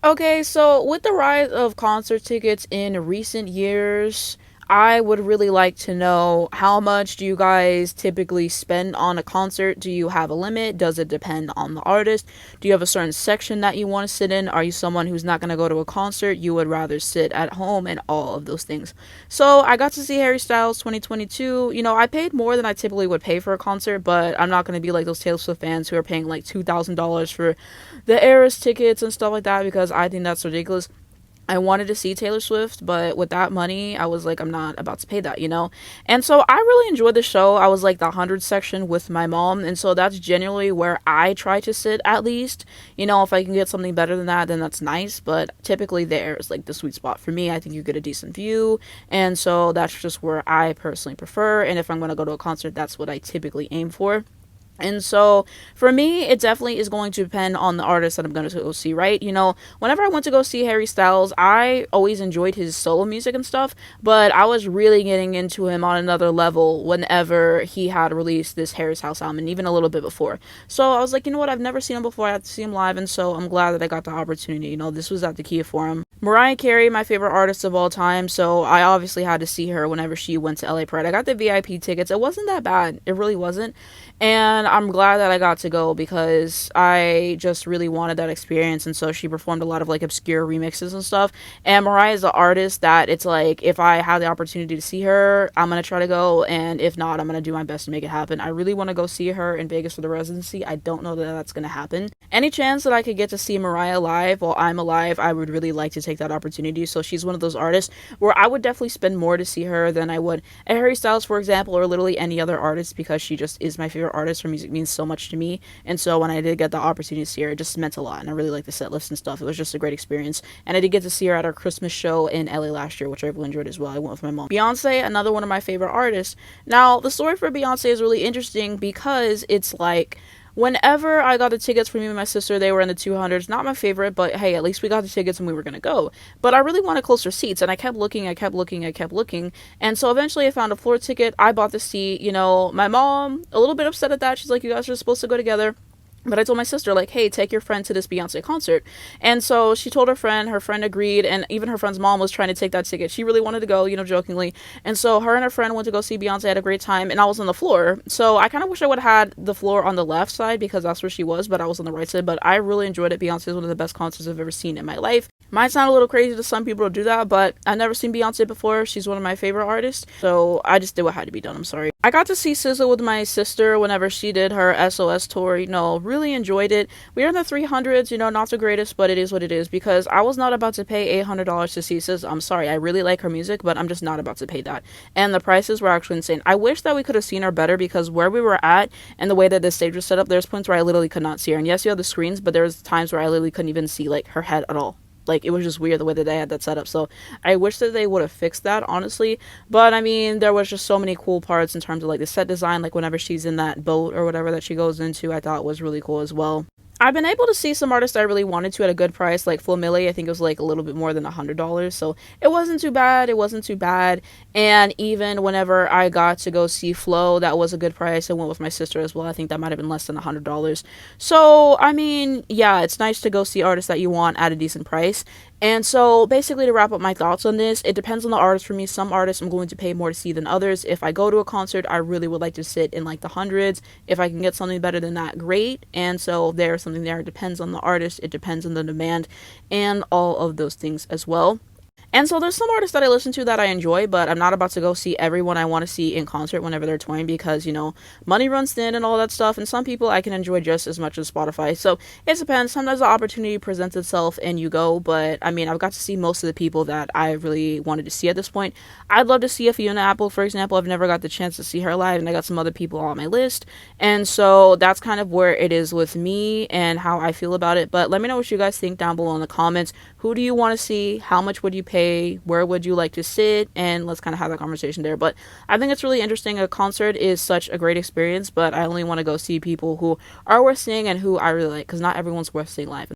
Okay, so with the rise of concert tickets in recent years, I would really like to know how much do you guys typically spend on a concert? Do you have a limit? Does it depend on the artist? Do you have a certain section that you want to sit in? Are you someone who's not going to go to a concert? You would rather sit at home and all of those things. So I got to see Harry Styles 2022. I paid more than I typically would pay for a concert, but I'm not going to be like those Taylor Swift fans who are paying like $2,000 for the Eras tickets and stuff like that because I think that's ridiculous. I wanted to see Taylor Swift, but with that money, I was like, I'm not about to pay that. And so I really enjoyed the show. I was like the 100 section with my mom, and so that's generally where I try to sit at least. If I can get something better than that, then that's nice, but typically there is like the sweet spot for me. I think you get a decent view, and so that's just where I personally prefer. And if I'm going to go to a concert, that's what I typically aim for. And so for me, it definitely is going to depend on the artist that I'm going to go see, right? Whenever I went to go see Harry Styles, I always enjoyed his solo music and stuff, but I was really getting into him on another level whenever he had released this Harry's House album, and even a little bit before. So I was like, you know what, I've never seen him before, I have to see him live, and so I'm glad that I got the opportunity. This was at the Kia Forum. Mariah Carey, my favorite artist of all time, so I obviously had to see her whenever she went to LA Pride. I got the VIP tickets. It wasn't that bad. It really wasn't. And I'm glad that I got to go because I just really wanted that experience. And so she performed a lot of like obscure remixes and stuff. And Mariah is an artist that it's like, if I have the opportunity to see her, I'm going to try to go. And if not, I'm going to do my best to make it happen. I really want to go see her in Vegas for the residency. I don't know that that's going to happen. Any chance that I could get to see Mariah live while I'm alive, I would really like to take that opportunity. So she's one of those artists where I would definitely spend more to see her than I would a Harry Styles, for example, or literally any other artist because she just is my favorite artist. Her music means so much to me. And so when I did get the opportunity to see her, it just meant a lot. And I really liked the set lists and stuff. It was just a great experience. And I did get to see her at our Christmas show in LA last year, which I really enjoyed as well. I went with my mom. Beyonce, another one of my favorite artists. Now, the story for Beyonce is really interesting because it's like, whenever I got the tickets for me and my sister, they were in the 200s. Not my favorite, but hey, at least we got the tickets and we were going to go. But I really wanted closer seats, and I kept looking, I kept looking, I kept looking. And so eventually I found a floor ticket. I bought the seat. My mom, a little bit upset at that. She's like, you guys are supposed to go together. But I told my sister, like, hey, take your friend to this Beyonce concert. And so she told her friend agreed, and even her friend's mom was trying to take that ticket. She really wanted to go, jokingly. And so her and her friend went to go see Beyonce, had a great time, and I was on the floor. So I kind of wish I would have had the floor on the left side because that's where she was, but I was on the right side. But I really enjoyed it. Beyonce is one of the best concerts I've ever seen in my life. Might sound a little crazy to some people to do that, but I've never seen Beyonce before. She's one of my favorite artists. So I just did what had to be done. I'm sorry. I got to see SZA with my sister whenever she did her SOS tour. Really enjoyed it. We were in the 300s, not the greatest, but it is what it is because I was not about to pay $800 to see SZA. I'm sorry. I really like her music, but I'm just not about to pay that. And the prices were actually insane. I wish that we could have seen her better because where we were at and the way that the stage was set up, there's points where I literally could not see her. And yes, you have the screens, but there was times where I literally couldn't even see like her head at all. Like, it was just weird the way that they had that set up. So I wish that they would have fixed that, honestly. But I mean, there was just so many cool parts in terms of like the set design, like whenever she's in that boat or whatever that she goes into, I thought was really cool as well. I've been able to see some artists I really wanted to at a good price, like Flo Milli. I think it was like a little bit more than $100, so it wasn't too bad. It wasn't too bad. And even whenever I got to go see Flo, that was a good price. I went with my sister as well. I think that might have been less than $100. So I mean, yeah, it's nice to go see artists that you want at a decent price. And so basically to wrap up my thoughts on this, it depends on the artist for me. Some artists I'm going to pay more to see than others. If I go to a concert, I really would like to sit in like the hundreds. If I can get something better than that, great. And so there's something there. It depends on the artist. It depends on the demand and all of those things as well. And so there's some artists that I listen to that I enjoy, but I'm not about to go see everyone I want to see in concert whenever they're touring because, money runs thin and all that stuff. And some people I can enjoy just as much as Spotify. So it depends. Sometimes the opportunity presents itself and you go. But I mean, I've got to see most of the people that I really wanted to see at this point. I'd love to see a Fiona Apple, for example. I've never got the chance to see her live, and I got some other people on my list. And so that's kind of where it is with me and how I feel about it. But let me know what you guys think down below in the comments. Who do you want to see? How much would you pay? Where would you like to sit? And let's kind of have that conversation there. But I think it's really interesting. A concert is such a great experience, but I only want to go see people who are worth seeing and who I really like because not everyone's worth seeing live.